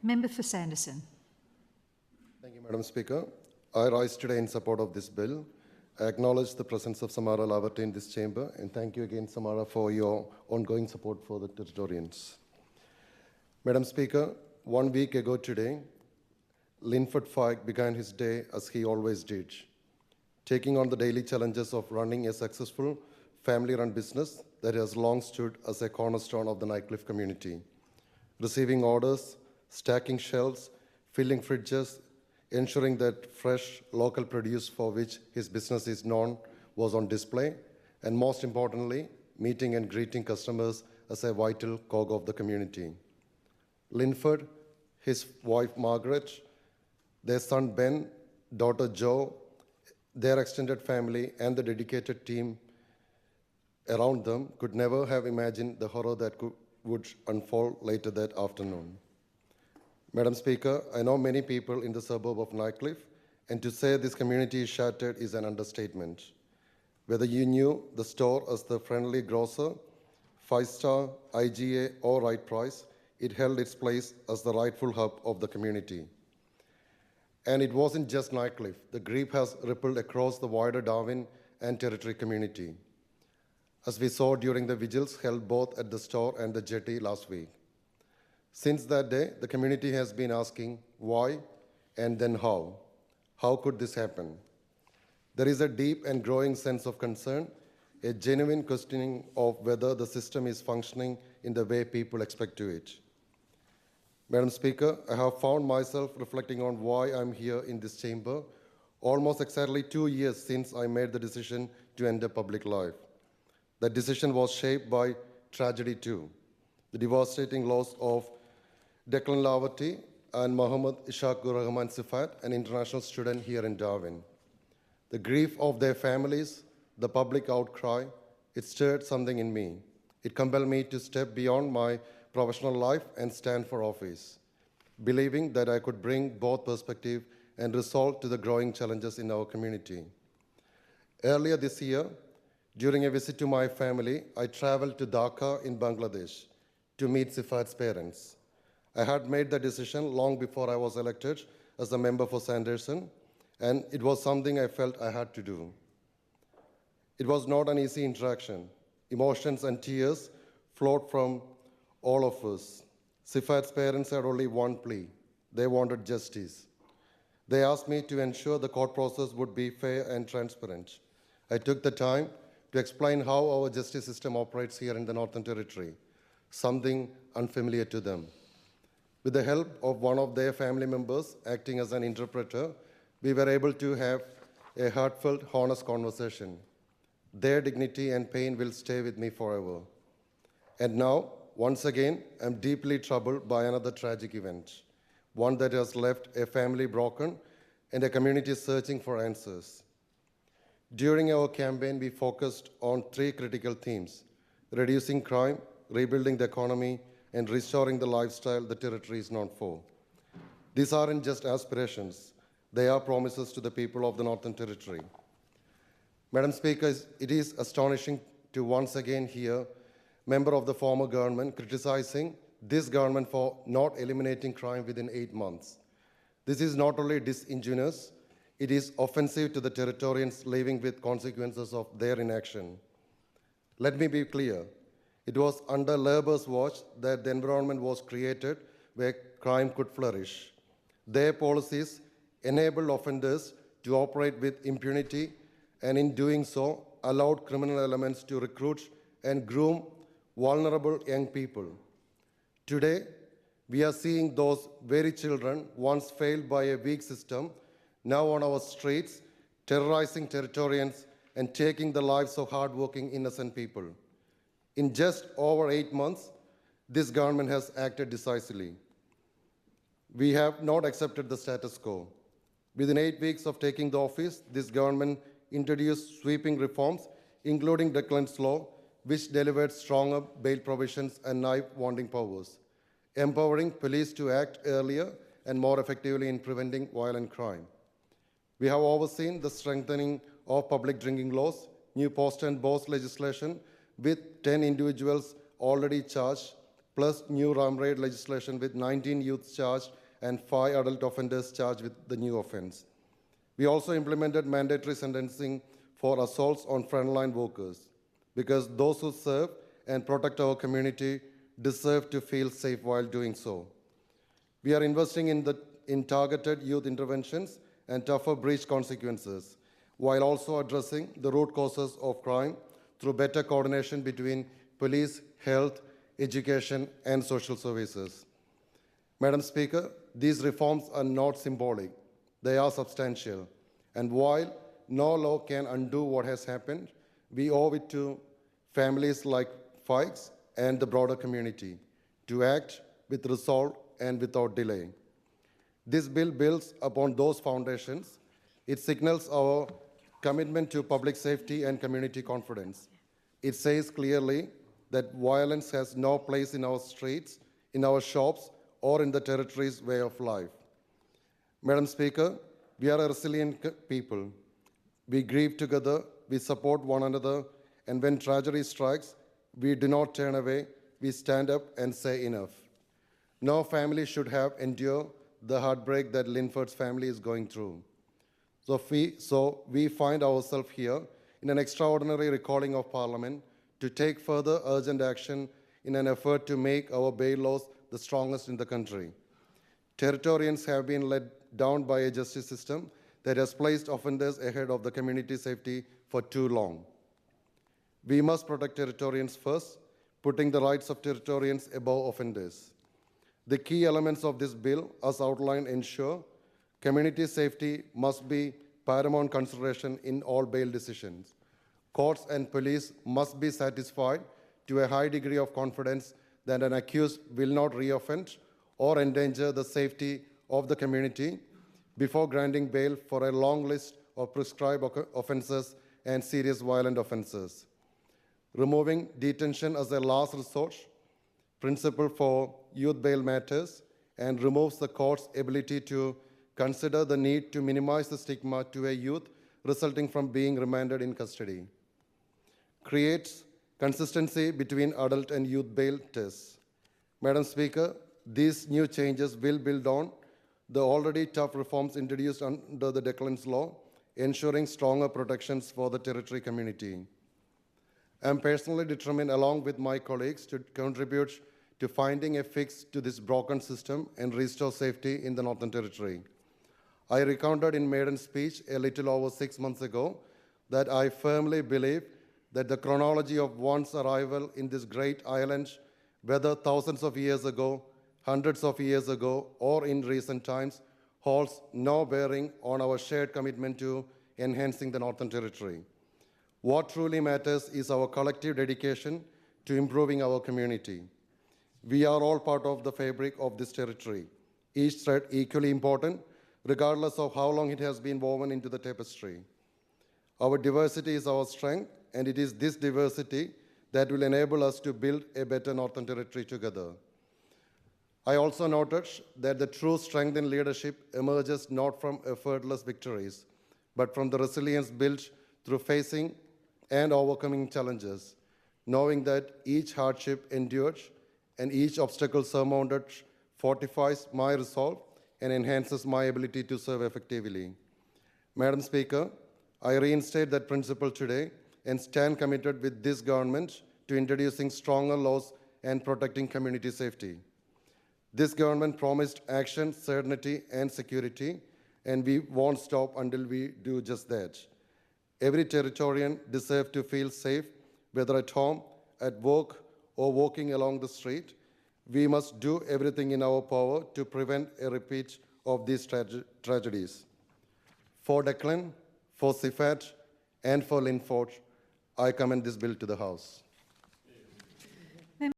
Member for Sanderson. Thank you, Madam Speaker. I rise today in support of this bill. I acknowledge the presence of Samara Laverty in this chamber, and thank you again, Samara, for your ongoing support for the Territorians. Madam Speaker, 1 week ago today, Linford Fyke began his day as he always did, taking on the daily challenges of running a successful family-run business that has long stood as a cornerstone of the Nightcliff community, receiving orders, stacking shelves, filling fridges, ensuring that fresh local produce for which his business is known was on display, and most importantly, meeting and greeting customers as a vital cog of the community. Linford, his wife Margaret, their son Ben, daughter Jo, their extended family, and the dedicated team around them could never have imagined the horror that would unfold later that afternoon. Madam Speaker, I know many people in the suburb of Nightcliff, and to say this community is shattered is an understatement. Whether you knew the store as the friendly grocer, 5-star, IGA, or right price, it held its place as the rightful hub of the community. And it wasn't just Nightcliff. The grief has rippled across the wider Darwin and Territory community, as we saw during the vigils held both at the store and the jetty last week. Since that day, the community has been asking why and then how. How could this happen? There is a deep and growing sense of concern, a genuine questioning of whether the system is functioning in the way people expect to it. Madam Speaker, I have found myself reflecting on why I'm here in this chamber almost exactly 2 years since I made the decision to enter public life. That decision was shaped by tragedy too, the devastating loss of Declan Laverty and Mohammed Ishaq Rahman Sifat, an international student here in Darwin. The grief of their families, the public outcry, it stirred something in me. It compelled me to step beyond my professional life and stand for office, believing that I could bring both perspective and resolve to the growing challenges in our community. Earlier this year, during a visit to my family, I traveled to Dhaka in Bangladesh to meet Sifat's parents. I had made the decision long before I was elected as a member for Sanderson, and it was something I felt I had to do. It was not an easy interaction. Emotions and tears flowed from all of us. Sifat's parents had only one plea. They wanted justice. They asked me to ensure the court process would be fair and transparent. I took the time to explain how our justice system operates here in the Northern Territory, something unfamiliar to them. With the help of one of their family members acting as an interpreter, we were able to have a heartfelt, honest conversation. Their dignity and pain will stay with me forever. And now, once again, I'm deeply troubled by another tragic event, one that has left a family broken and a community searching for answers. During our campaign, we focused on 3 critical themes: reducing crime, rebuilding the economy, and restoring the lifestyle the Territory is known for. These aren't just aspirations, they are promises to the people of the Northern Territory. Madam Speaker, it is astonishing to once again hear member of the former government criticizing this government for not eliminating crime within 8 months. This is not only disingenuous, it is offensive to the Territorians living with consequences of their inaction. Let me be clear. It was under Labour's watch that the environment was created where crime could flourish. Their policies enabled offenders to operate with impunity, and in doing so, allowed criminal elements to recruit and groom vulnerable young people. Today, we are seeing those very children, once failed by a weak system, now on our streets, terrorizing Territorians and taking the lives of hardworking, innocent people. In just over 8 months, this government has acted decisively. We have not accepted the status quo. Within 8 weeks of taking the office, this government introduced sweeping reforms, including Declan's law, which delivered stronger bail provisions and knife-wielding powers, empowering police to act earlier and more effectively in preventing violent crime. We have overseen the strengthening of public drinking laws, new post and boss legislation, with 10 individuals already charged, plus new ram raid legislation with 19 youths charged and 5 adult offenders charged with the new offense. We also implemented mandatory sentencing for assaults on frontline workers because those who serve and protect our community deserve to feel safe while doing so. We are investing in targeted youth interventions and tougher breach consequences, while also addressing the root causes of crime through better coordination between police, health, education, and social services. Madam Speaker, these reforms are not symbolic, they are substantial. And while no law can undo what has happened, we owe it to families like Fikes and the broader community to act with resolve and without delay. This bill builds upon those foundations. It signals our commitment to public safety and community confidence. It says clearly that violence has no place in our streets, in our shops, or in the territory's way of life. Madam Speaker, we are a resilient people. We grieve together, we support one another, and when tragedy strikes, we do not turn away, we stand up and say enough. No family should have endured the heartbreak that Linford's family is going through. So we find ourselves here in an extraordinary recalling of Parliament to take further urgent action in an effort to make our bail laws the strongest in the country. Territorians have been let down by a justice system that has placed offenders ahead of the community safety for too long. We must protect Territorians first, putting the rights of Territorians above offenders. The key elements of this bill, as outlined, ensure community safety must be paramount consideration in all bail decisions. Courts and police must be satisfied to a high degree of confidence that an accused will not reoffend or endanger the safety of the community before granting bail for a long list of prescribed offenses and serious violent offenses. Removing detention as a last resort principle for youth bail matters and removes the court's ability to consider the need to minimize the stigma to a youth resulting from being remanded in custody. Creates consistency between adult and youth bail tests. Madam Speaker, these new changes will build on the already tough reforms introduced under the Declan's Law, ensuring stronger protections for the territory community. I am personally determined, along with my colleagues, to contribute to finding a fix to this broken system and restore safety in the Northern Territory. I recounted in maiden speech a little over 6 months ago that I firmly believe that the chronology of one's arrival in this great island, whether thousands of years ago, hundreds of years ago, or in recent times, holds no bearing on our shared commitment to enhancing the Northern Territory. What truly matters is our collective dedication to improving our community. We are all part of the fabric of this territory, each thread equally important, regardless of how long it has been woven into the tapestry. Our diversity is our strength, and it is this diversity that will enable us to build a better Northern Territory together. I also noted that the true strength in leadership emerges not from effortless victories, but from the resilience built through facing and overcoming challenges, knowing that each hardship endured and each obstacle surmounted fortifies my resolve and enhances my ability to serve effectively. Madam Speaker, I reinstate that principle today and stand committed with this government to introducing stronger laws and protecting community safety. This government promised action, certainty, and security, and we won't stop until we do just that. Every Territorian deserves to feel safe, whether at home, at work, or walking along the street. We must do everything in our power to prevent a repeat of these tragedies. For Declan, for Sifat, and for Linford, I commend this bill to the House.